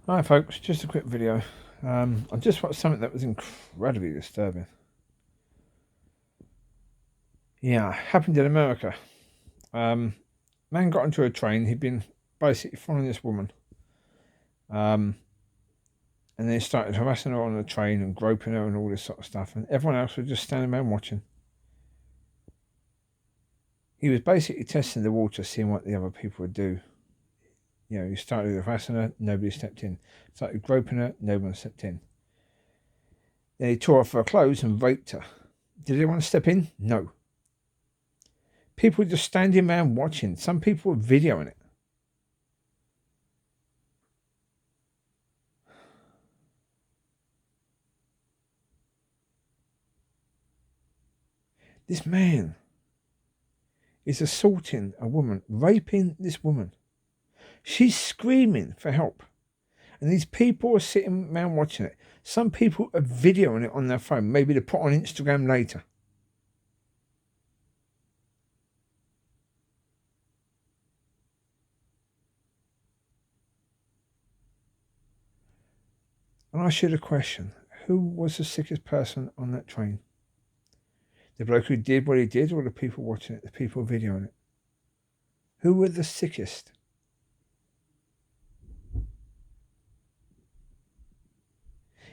Hi folks, just a quick video. I just watched something that was incredibly disturbing. Yeah, happened in America. Man got into a train. He'd been basically following this woman. And then he started harassing her on the train and groping her and all this sort of stuff. And everyone else was just standing around watching. He was basically testing the water, seeing what the other people would do. You know, he started harassing her, nobody stepped in. Started groping her, no one stepped in. Then he tore off her clothes and raped her. Did anyone step in? No. People were just standing around watching. Some people were videoing it. This man is assaulting a woman, raping this woman. She's screaming for help. And these people are sitting around watching it. Some people are videoing it on their phone, maybe to put on Instagram later. And I ask you the question, who was the sickest person on that train? The bloke who did what he did, or the people watching it, the people videoing it? Who were the sickest?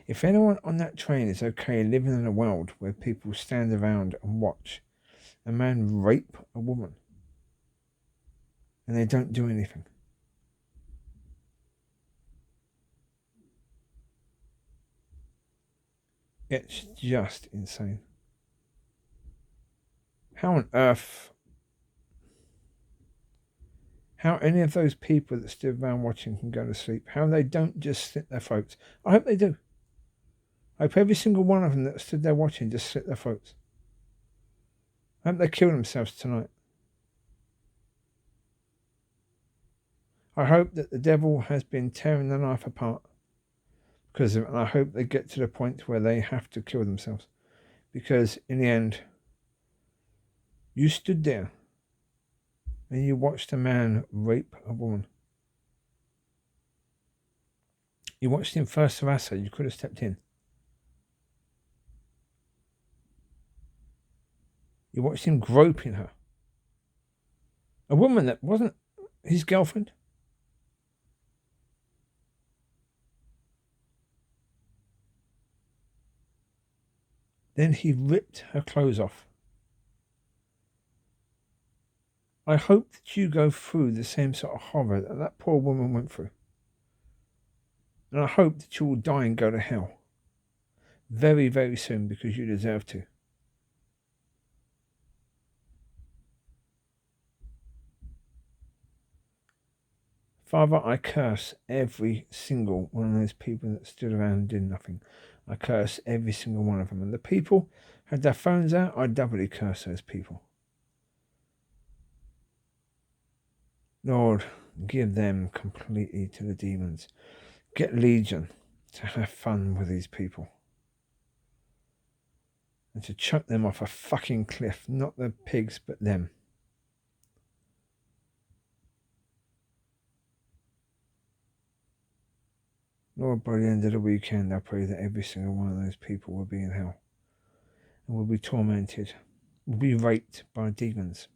If anyone on that train is okay living in a world where people stand around and watch a man rape a woman and they don't do anything, it's just insane. How on earth, how any of those people that stood around watching can go to sleep, how they don't just slit their throats? I hope they do. I hope every single one of them that stood there watching just slit their throats. I hope they kill themselves tonight. I hope that the devil has been tearing the knife apart because of it, and I hope they get to the point where they have to kill themselves. Because in the end, you stood there and you watched a man rape a woman. You watched him first harass her. You could have stepped in. You watched him groping her. A woman that wasn't his girlfriend. Then he ripped her clothes off. I hope that you go through the same sort of horror that that poor woman went through. And I hope that you will die and go to hell very, very soon because you deserve to. Father, I curse every single one of those people that stood around and did nothing. I curse every single one of them. And the people had their phones out, I doubly curse those people. Lord, give them completely to the demons. Get Legion to have fun with these people. And to chuck them off a fucking cliff, not the pigs, but them. Lord, by the end of the weekend, I pray that every single one of those people will be in hell and will be tormented, will be raped by demons.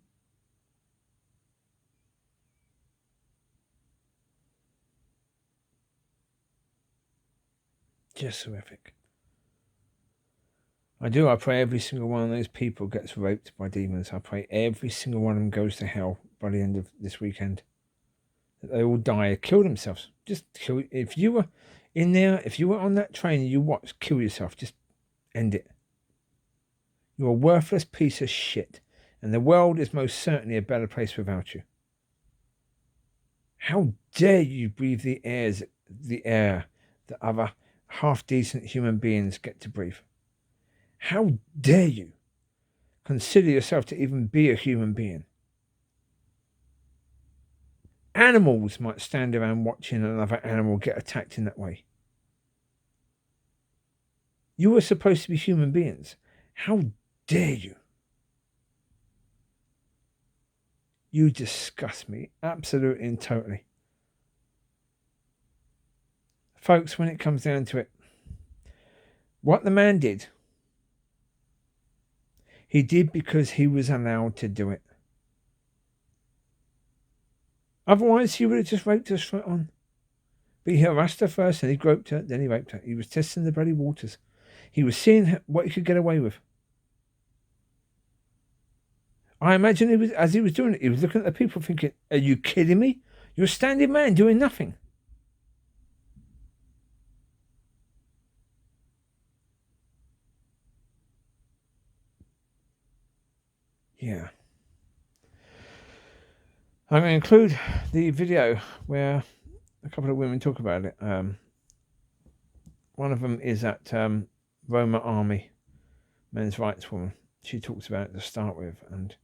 Just horrific. I pray every single one of those people gets raped by demons. I pray every single one of them goes to hell by the end of this weekend. That they all die, kill themselves. Just kill. If you were in there, if you were on that train and you watched, kill yourself. Just end it. You're a worthless piece of shit. And the world is most certainly a better place without you. How dare you breathe the air that other half-decent human beings get to breathe? How dare you consider yourself to even be a human being? Animals might stand around watching another animal get attacked in that way. You are supposed to be human beings. How dare you? You disgust me absolutely and totally. Folks, when it comes down to it, what the man did, he did because he was allowed to do it. Otherwise, he would have just raped her straight on. But he harassed her first, and he groped her, then he raped her. He was testing the bloody waters. He was seeing what he could get away with. I imagine as he was doing it, he was looking at the people thinking, are you kidding me? You're a standing man doing nothing. Yeah. I'm going to include the video where a couple of women talk about it. One of them is that Roma Army, men's rights woman. She talks about it to start with, and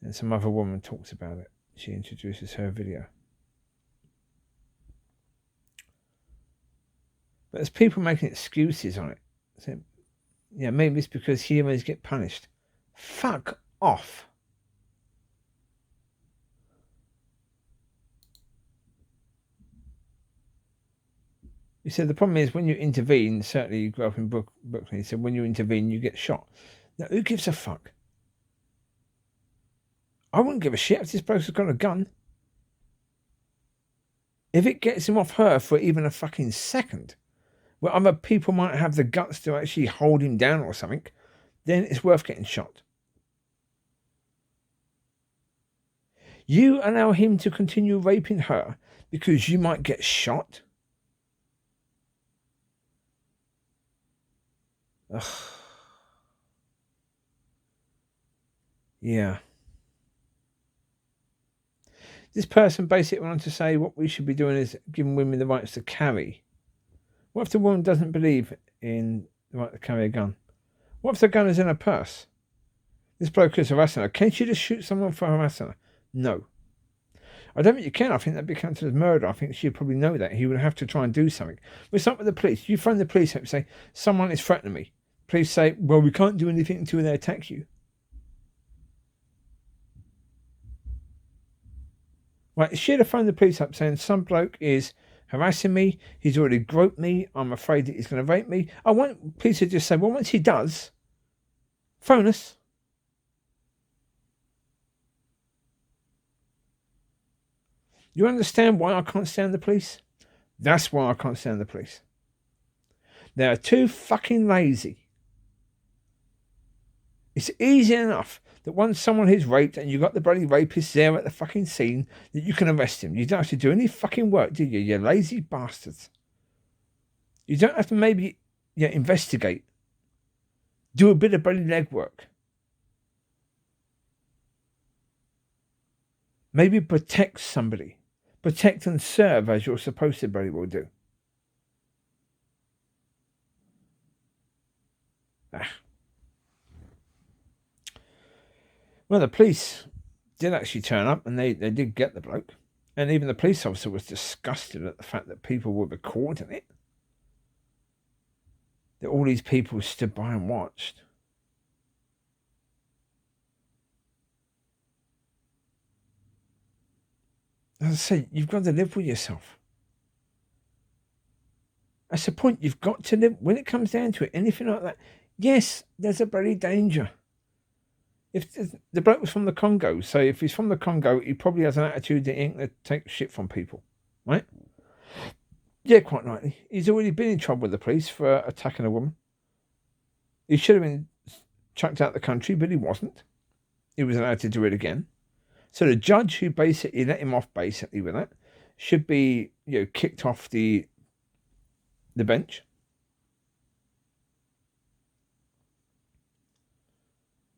then some other woman talks about it. She introduces her video. But there's people making excuses on it. So, yeah, maybe it's because heroes get punished. Fuck off. He said the problem is when you intervene, certainly you grew up in Brooklyn, he said when you intervene you get shot. Now who gives a fuck? I wouldn't give a shit if this bloke's got a gun. If it gets him off her for even a fucking second, where other people might have the guts to actually hold him down or something, then it's worth getting shot. You allow him to continue raping her because you might get shot? Ugh. Yeah. This person basically went on to say what we should be doing is giving women the rights to carry. What if the woman doesn't believe in the right to carry a gun? What if the gun is in her purse? This bloke is harassing her. Can she just shoot someone for harassing her? No. I don't think you can. I think that'd be counted as murder. I think she'd probably know that. He would have to try and do something. But it's not with the police. You phone the police up and say, someone is threatening me. Police say, well, we can't do anything until they attack you. Right, she'd have phoned the police up saying, some bloke is harassing me. He's already groped me. I'm afraid that he's going to rape me. I want police to just say, well, once he does, phone us. You understand why I can't stand the police? That's why I can't stand the police. They're too fucking lazy. It's easy enough that once someone is raped and you've got the bloody rapist there at the fucking scene, that you can arrest him. You don't have to do any fucking work, do you? You lazy bastards. You don't have to maybe investigate. Do a bit of bloody legwork. Maybe protect somebody. Protect and serve as you're supposed to bloody well do. Well, the police did actually turn up and they did get the bloke. And even the police officer was disgusted at the fact that people were recording it. That all these people stood by and watched. As I say, you've got to live with yourself. That's the point. You've got to live. When it comes down to it, anything like that, yes, there's a bloody danger. If the bloke was from the Congo, so if he's from the Congo, he probably has an attitude that he ain't going to take shit from people, right? Yeah, quite likely. He's already been in trouble with the police for attacking a woman. He should have been chucked out of the country, but he wasn't. He was allowed to do it again. So the judge who basically let him off basically with that should be, kicked off the bench.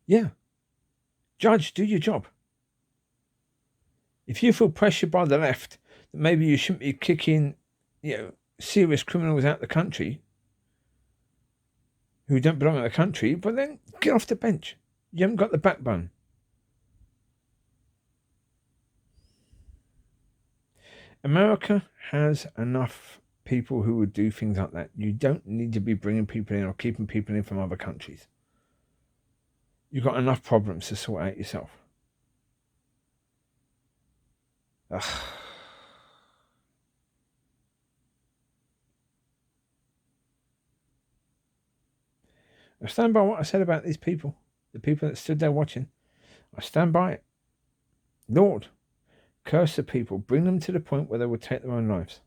Yeah. Judge, do your job. If you feel pressured by the left that maybe you shouldn't be kicking, serious criminals out the country who don't belong in the country, but then get off the bench. You haven't got the backbone. America has enough people who would do things like that. You don't need to be bringing people in or keeping people in from other countries. You've got enough problems to sort out yourself. Ugh. I stand by what I said about these people, the people that stood there watching. I stand by it. Lord, curse the people, bring them to the point where they will take their own lives,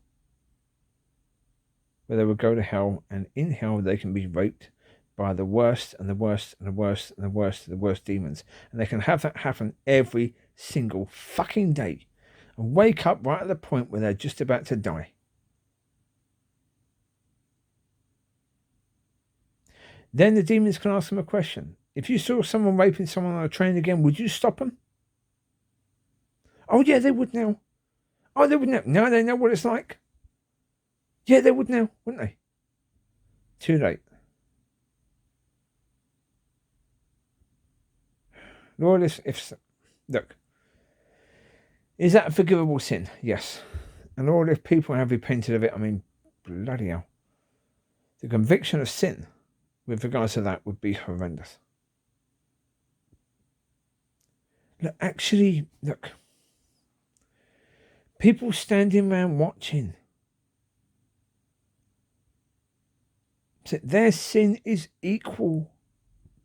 where they will go to hell, and in hell they can be raped by the worst and the worst and the worst and the worst and the worst demons. And they can have that happen every single fucking day and wake up right at the point where they're just about to die. Then the demons can ask them a question. If you saw someone raping someone on a train again, would you stop them? Oh, yeah, they would now. Oh, they would now. Now they know what it's like. Yeah, they would now, wouldn't they? Too late. Lord, look, is that a forgivable sin? Yes. And Lord, if people have repented of it, I mean, bloody hell. The conviction of sin with regards to that would be horrendous. Look, actually, look. People standing around watching. So their sin is equal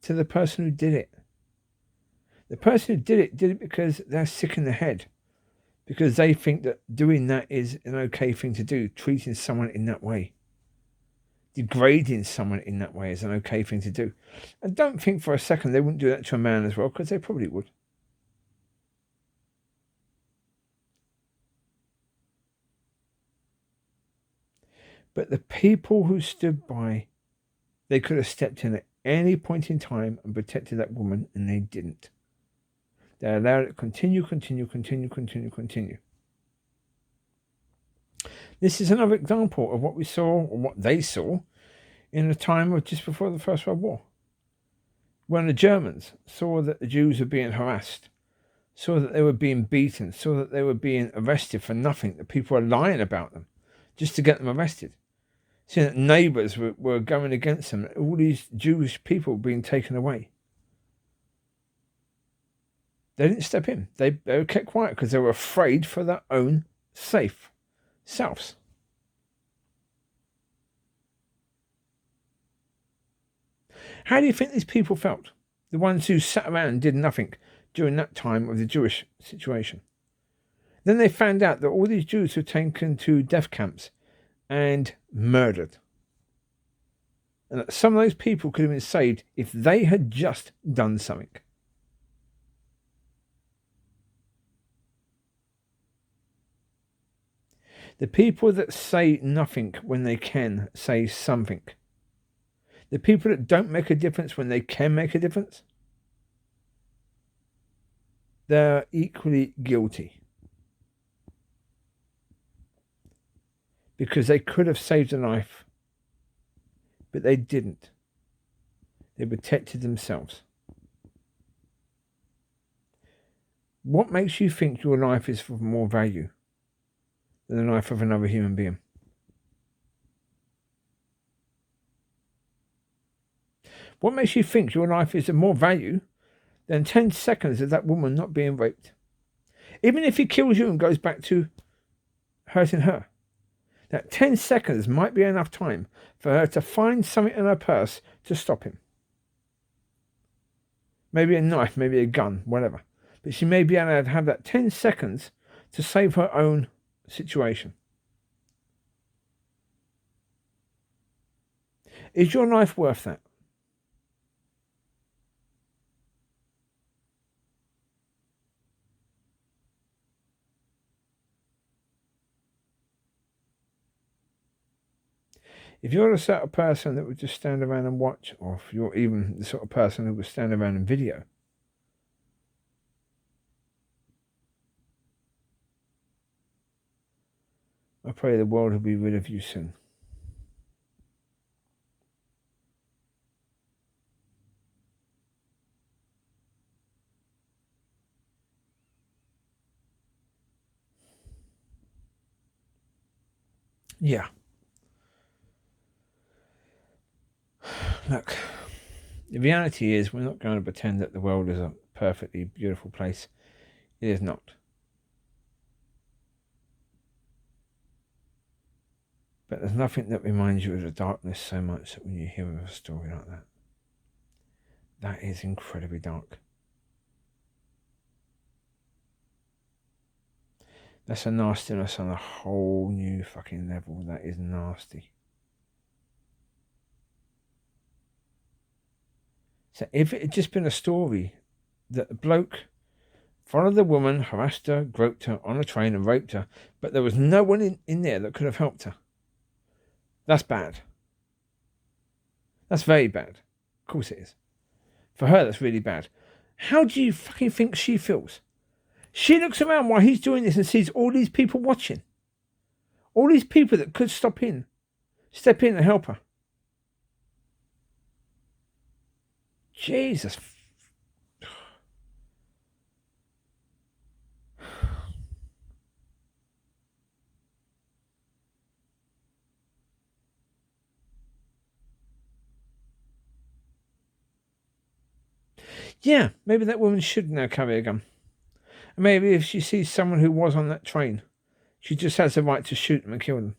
to the person who did it. The person who did it because they're sick in the head. Because they think that doing that is an okay thing to do. Treating someone in that way. Degrading someone in that way is an okay thing to do. And don't think for a second they wouldn't do that to a man as well, because they probably would. But the people who stood by, they could have stepped in at any point in time and protected that woman, and they didn't. They allowed it to continue. This is another example of what we saw, or what they saw, in the time of just before the First World War. When the Germans saw that the Jews were being harassed, saw that they were being beaten, saw that they were being arrested for nothing, that people were lying about them just to get them arrested. Seeing that neighbours were going against them, all these Jewish people being taken away. They didn't step in. They were kept quiet because they were afraid for their own safe selves. How do you think these people felt? The ones who sat around and did nothing during that time of the Jewish situation. Then they found out that all these Jews were taken to death camps and murdered. And that some of those people could have been saved if they had just done something. The people that say nothing when they can say something. The people that don't make a difference when they can make a difference. They're equally guilty. Because they could have saved a life, but they didn't. They protected themselves. What makes you think your life is of more value than the life of another human being? What makes you think your life is of more value than 10 seconds of that woman not being raped? Even if he kills you and goes back to hurting her, that 10 seconds might be enough time for her to find something in her purse to stop him. Maybe a knife, maybe a gun, whatever. But she may be able to have that 10 seconds to save her own situation. Is your life worth that? If you're the sort of person that would just stand around and watch, or if you're even the sort of person who would stand around and video, I pray the world will be rid of you soon. Yeah. Look, the reality is we're not going to pretend that the world is a perfectly beautiful place. It is not. But there's nothing that reminds you of the darkness so much that when you hear a story like that. That is incredibly dark. That's a nastiness on a whole new fucking level. That is nasty. So if it had just been a story that the bloke followed the woman, harassed her, groped her on a train and raped her, but there was no one in there that could have helped her, that's bad. That's very bad. Of course it is. For her, that's really bad. How do you fucking think she feels? She looks around while he's doing this and sees all these people watching. All these people that could step in and help her. Jesus. Yeah, maybe that woman should now carry a gun. And maybe if she sees someone who was on that train, she just has the right to shoot them and kill them.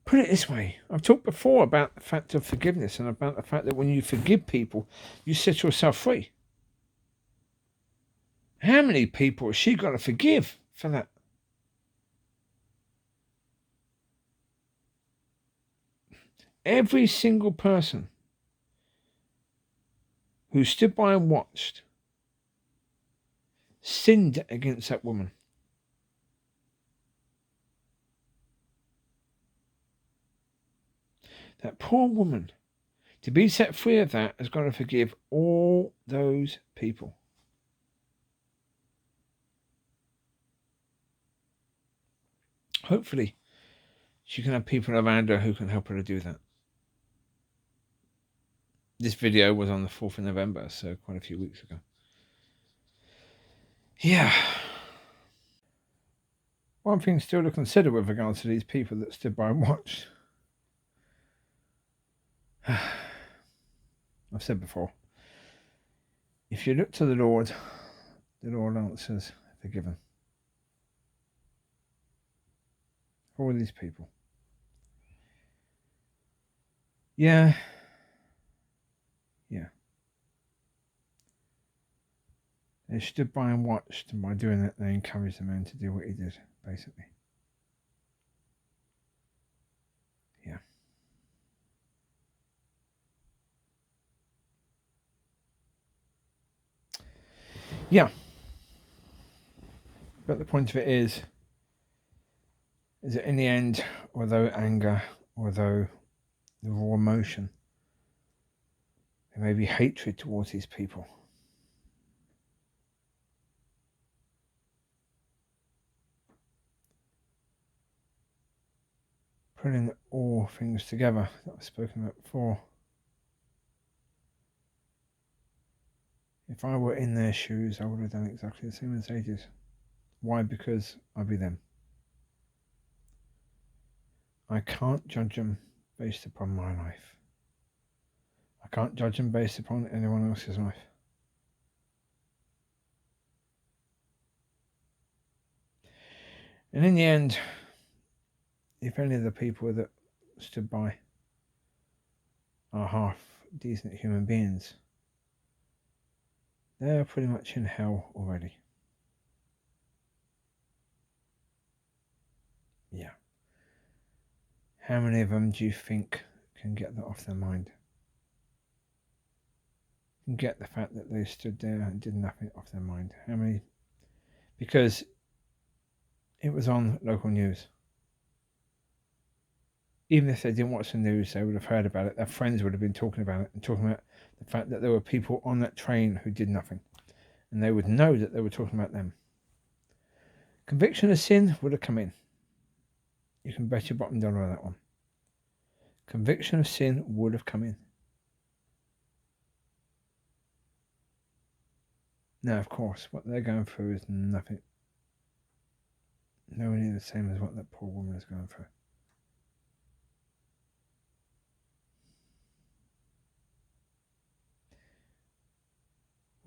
Put it this way, I've talked before about the fact of forgiveness and about the fact that when you forgive people, you set yourself free. How many people has she got to forgive for that? Every single person who stood by and watched sinned against that woman. That poor woman, to be set free of that, has got to forgive all those people. Hopefully, she can have people around her who can help her to do that. This video was on the 4th of November, so quite a few weeks ago. Yeah. One thing still to consider with regards to these people that stood by and watched. I've said before, if you look to the Lord answers forgiven. For all these people. Yeah. They stood by and watched, and by doing that, they encouraged the man to do what he did, basically. Yeah. Yeah. But the point of it is that in the end, although anger, although the raw emotion, there may be hatred towards these people. Putting all things together that I've spoken about before. If I were in their shoes, I would have done exactly the same as they did. Why? Because I'd be them. I can't judge them based upon my life. I can't judge them based upon anyone else's life. And in the end, if any of the people that stood by are half decent human beings, they're pretty much in hell already. Yeah. How many of them do you think can get that off their mind? Can get the fact that they stood there and did nothing off their mind? How many? Because it was on local news. Even if they didn't watch the news, they would have heard about it. Their friends would have been talking about it and talking about the fact that there were people on that train who did nothing. And they would know that they were talking about them. Conviction of sin would have come in. You can bet your bottom dollar on that one. Conviction of sin would have come in. Now, of course, what they're going through is nothing. Nowhere near the same as what that poor woman is going through.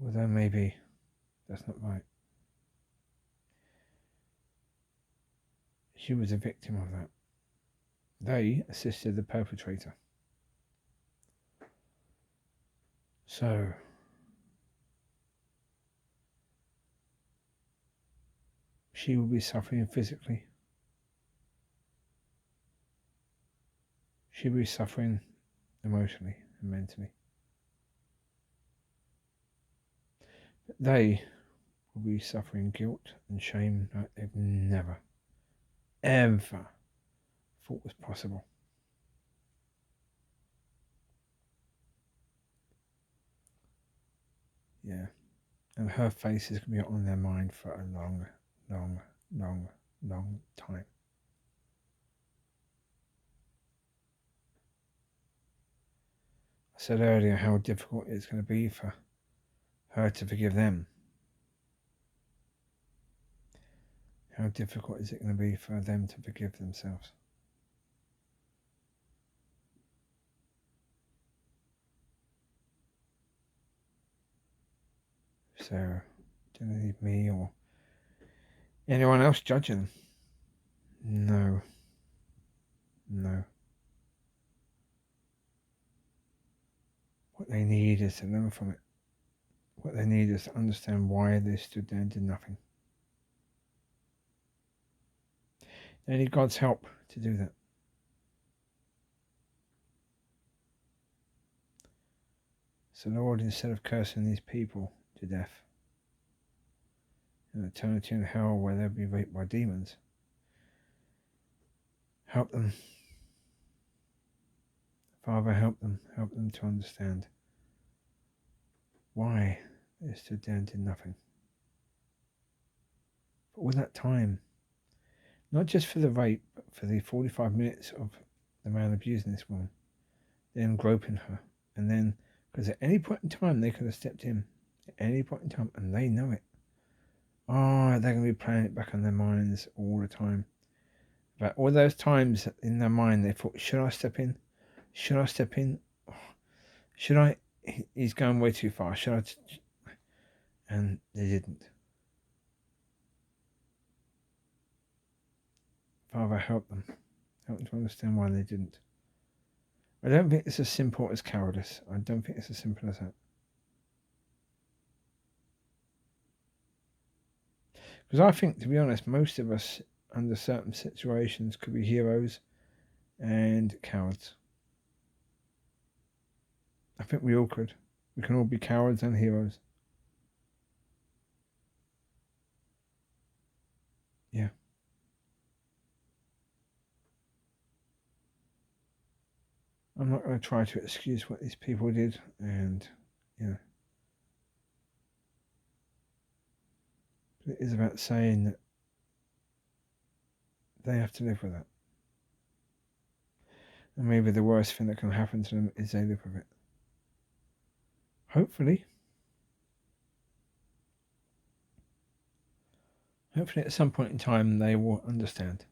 Although maybe that's not right. She was a victim of that. They assisted the perpetrator. So, she will be suffering physically. She will be suffering emotionally and mentally. But they will be suffering guilt and shame like they've never, ever thought was possible. Yeah. And her face is going to be on their mind for a long, long, long, long time. I said earlier how difficult it's going to be for her to forgive them. How difficult is it going to be for them to forgive themselves? So, don't need me or anyone else judging them. No. What they need is to learn from it. What they need is to understand why they stood there and did nothing. They need God's help to do that. So Lord, instead of cursing these people to death, in eternity in hell where they'll be raped by demons, help them. Father, help them to understand why they stood there and did nothing. But all that time, not just for the rape, but for the 45 minutes of the man abusing this woman, then groping her, and then, because at any point in time they could have stepped in, at any point in time, and they know it. Oh, they're going to be playing it back on their minds all the time. But all those times in their mind they thought, should I step in? Should I step in? Should I? He's going way too far. Should I? And they didn't. Father, help them. Help them to understand why they didn't. I don't think it's as simple as cowardice. I don't think it's as simple as that. Because I think, to be honest, most of us under certain situations could be heroes and cowards. I think we all could. We can all be cowards and heroes. Yeah. I'm not going to try to excuse what these people did, and it is about saying that they have to live with that. And maybe the worst thing that can happen to them is they live with it. Hopefully at some point in time they will understand.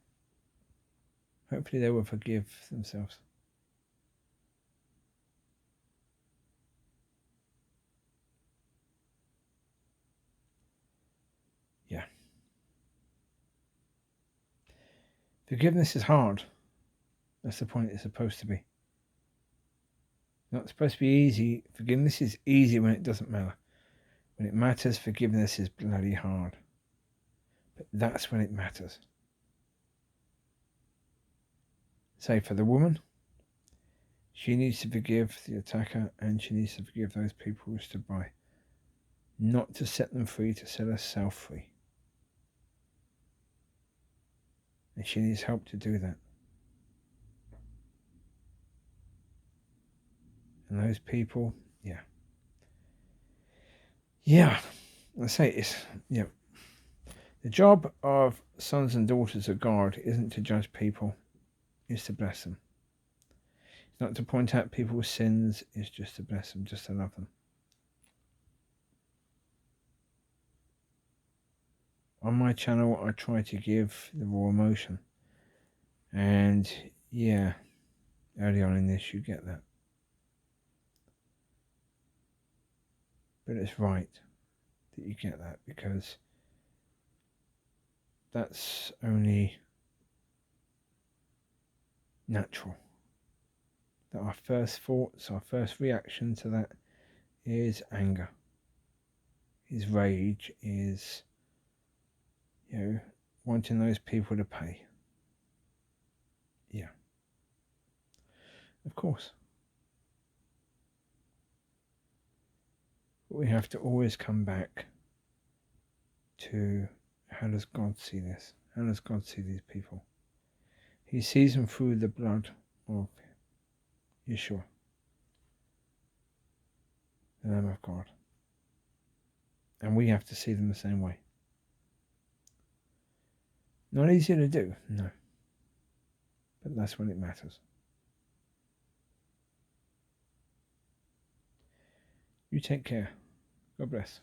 Hopefully they will forgive themselves. Yeah. Forgiveness is hard. That's the point it's supposed to be. Not supposed to be easy. Forgiveness is easy when it doesn't matter. When it matters, forgiveness is bloody hard. But that's when it matters. Say for the woman, she needs to forgive the attacker and she needs to forgive those people who stood by. Not to set them free, to set herself free. And she needs help to do that. And those people, yeah, I say it's, the job of sons and daughters of God isn't to judge people, it's to bless them. It's not to point out people's sins, it's just to bless them, just to love them. On my channel, I try to give the raw emotion. And early on in this, you get that. But it's right that you get that, because that's only natural. That our first thoughts, our first reaction to that is anger, is rage, is, wanting those people to pay. Yeah. Of course. But we have to always come back to, how does God see this? How does God see these people? He sees them through the blood of Yeshua, the Lamb of God. And we have to see them the same way. Not easy to do, no. But that's when it matters. You take care. God bless.